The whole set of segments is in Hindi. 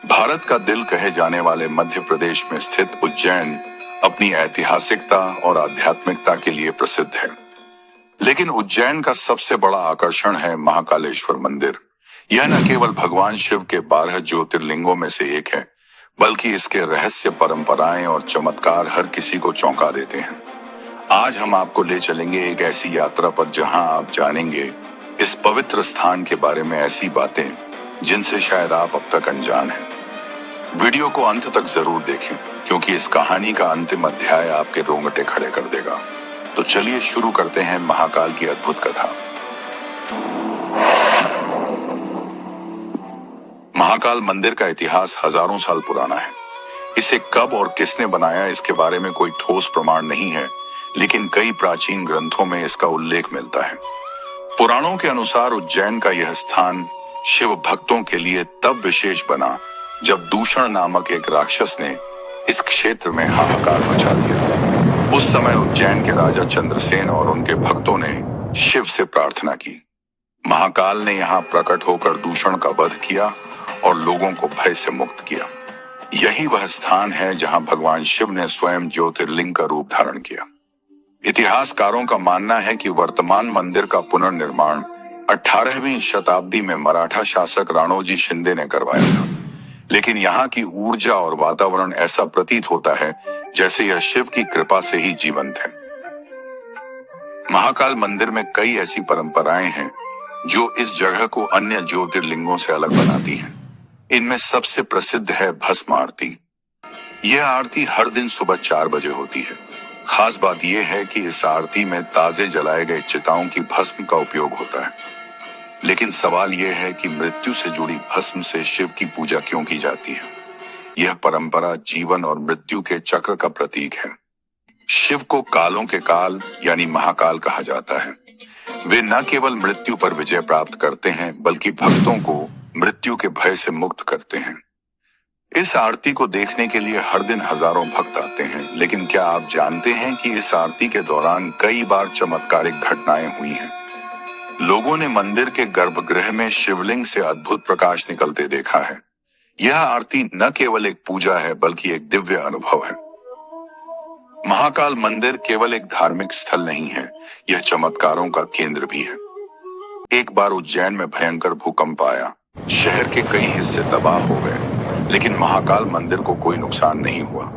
भारत का दिल कहे जाने वाले मध्य प्रदेश में स्थित उज्जैन अपनी ऐतिहासिकता और आध्यात्मिकता के लिए प्रसिद्ध है। लेकिन उज्जैन का सबसे बड़ा आकर्षण है महाकालेश्वर मंदिर। यह न केवल भगवान शिव के 12 ज्योतिर्लिंगों में से एक है, बल्कि इसके रहस्य, परंपराएं और चमत्कार हर किसी को चौंका देते हैं। आज हम आपको ले चलेंगे एक ऐसी यात्रा पर जहां आप जानेंगे इस पवित्र स्थान के बारे में ऐसी बातें जिनसे शायद आप अब तक अनजान हैं। वीडियो को अंत तक जरूर देखें, क्योंकि इस कहानी का अंतिम अध्याय आपके रोंगटे खड़े कर देगा। तो चलिए शुरू करते हैं महाकाल की अद्भुत कथा। महाकाल मंदिर का इतिहास हजारों साल पुराना है। इसे कब और किसने बनाया, इसके बारे में कोई ठोस प्रमाण नहीं है, लेकिन कई प्राचीन ग्रंथों में इसका उल्लेख मिलता है। पुराणों के अनुसार उज्जैन का यह स्थान शिव भक्तों के लिए तब विशेष बना जब दूषण नामक एक राक्षस ने इस क्षेत्र में हाहाकार मचा दिया। उस समय उज्जैन के राजा चंद्रसेन और उनके भक्तों ने शिव से प्रार्थना की। महाकाल ने यहाँ प्रकट होकर दूषण का वध किया और लोगों को भय से मुक्त किया। यही वह स्थान है जहां भगवान शिव ने स्वयं ज्योतिर्लिंग का रूप धारण किया। इतिहासकारों का मानना है कि वर्तमान मंदिर का पुनर्निर्माण 18वीं शताब्दी में मराठा शासक राणोजी शिंदे ने करवाया था। लेकिन यहाँ की ऊर्जा और वातावरण ऐसा प्रतीत होता है जैसे यह शिव की कृपा से ही जीवंत है। महाकाल मंदिर में कई ऐसी परंपराएं हैं जो इस जगह को अन्य ज्योतिर्लिंगों से अलग बनाती हैं। इनमें सबसे प्रसिद्ध है भस्म आरती। यह आरती हर दिन सुबह 4 बजे होती है। खास बात यह है कि इस आरती में ताजे जलाए गए चिताओं की भस्म का उपयोग होता है। लेकिन सवाल यह है कि मृत्यु से जुड़ी भस्म से शिव की पूजा क्यों की जाती है? यह परंपरा जीवन और मृत्यु के चक्र का प्रतीक है। शिव को कालों के काल यानी महाकाल कहा जाता है। वे न केवल मृत्यु पर विजय प्राप्त करते हैं, बल्कि भक्तों को मृत्यु के भय से मुक्त करते हैं। इस आरती को देखने के लिए हर दिन हजारों भक्त आते हैं। लेकिन क्या आप जानते हैं कि इस आरती के दौरान कई बार चमत्कारिक घटनाएं हुई हैं? लोगों ने मंदिर के गर्भगृह में शिवलिंग से अद्भुत प्रकाश निकलते देखा है। यह आरती न केवल एक पूजा है, बल्कि एक दिव्य अनुभव है। महाकाल मंदिर केवल एक धार्मिक स्थल नहीं है, यह चमत्कारों का केंद्र भी है। एक बार उज्जैन में भयंकर भूकंप आया। शहर के कई हिस्से तबाह हो गए, लेकिन महाकाल मंदिर को कोई नुकसान नहीं हुआ।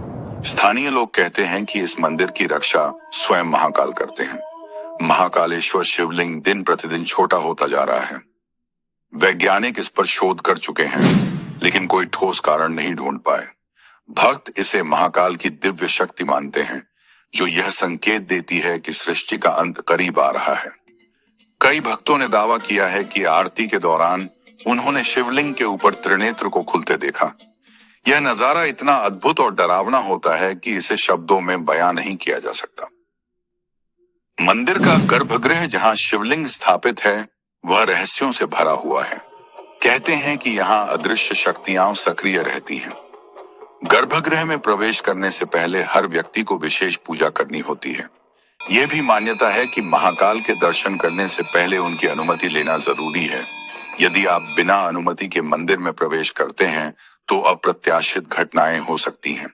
स्थानीय लोग कहते हैं कि इस मंदिर की रक्षा स्वयं महाकाल करते हैं। महाकालेश्वर शिवलिंग दिन प्रतिदिन छोटा होता जा रहा है। वैज्ञानिक इस पर शोध कर चुके हैं, लेकिन कोई ठोस कारण नहीं ढूंढ पाए। भक्त इसे महाकाल की दिव्य शक्ति मानते हैं, जो यह संकेत देती है कि सृष्टि का अंत करीब आ रहा है। कई भक्तों ने दावा किया है कि आरती के दौरान उन्होंने शिवलिंग के ऊपर त्रिनेत्र को खुलते देखा। यह नजारा इतना अद्भुत और डरावना होता है कि इसे शब्दों में बयां नहीं किया जा सकता। मंदिर का गर्भगृह जहां शिवलिंग स्थापित है, वह रहस्यों से भरा हुआ है। कहते हैं कि यहाँ अदृश्य शक्तियां सक्रिय रहती हैं। गर्भगृह में प्रवेश करने से पहले हर व्यक्ति को विशेष पूजा करनी होती है। यह भी मान्यता है कि महाकाल के दर्शन करने से पहले उनकी अनुमति लेना जरूरी है। यदि आप बिना अनुमति के मंदिर में प्रवेश करते हैं, तो अप्रत्याशित घटनाएं हो सकती हैं।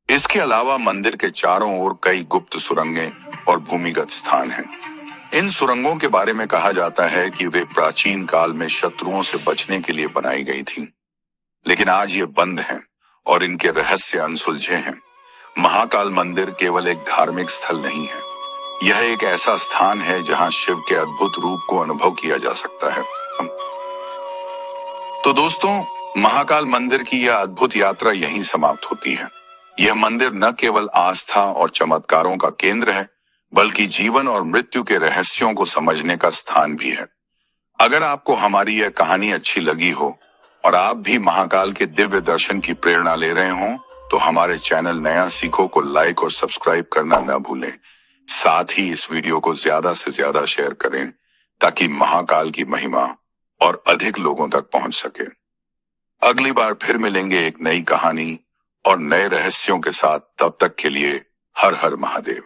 इसके अलावा मंदिर के चारों ओर कई गुप्त सुरंगें और भूमिगत स्थान हैं। इन सुरंगों के बारे में कहा जाता है कि वे प्राचीन काल में शत्रुओं से बचने के लिए बनाई गई थीं। लेकिन आज ये बंद हैं और इनके रहस्य अनसुलझे हैं। महाकाल मंदिर केवल एक धार्मिक स्थल नहीं है, यह एक ऐसा स्थान है जहां शिव के अद्भुत रूप को अनुभव किया जा सकता है। तो दोस्तों, महाकाल मंदिर की यह अद्भुत यात्रा यहीं समाप्त होती है। यह मंदिर न केवल आस्था और चमत्कारों का केंद्र है, बल्कि जीवन और मृत्यु के रहस्यों को समझने का स्थान भी है। अगर आपको हमारी यह कहानी अच्छी लगी हो और आप भी महाकाल के दिव्य दर्शन की प्रेरणा ले रहे हो, तो हमारे चैनल नया सीखो को लाइक और सब्सक्राइब करना न भूलें। साथ ही इस वीडियो को ज्यादा से ज्यादा शेयर करें, ताकि महाकाल की महिमा और अधिक लोगों तक पहुंच सके। अगली बार फिर मिलेंगे एक नई कहानी और नए रहस्यों के साथ। तब तक के लिए हर हर महादेव।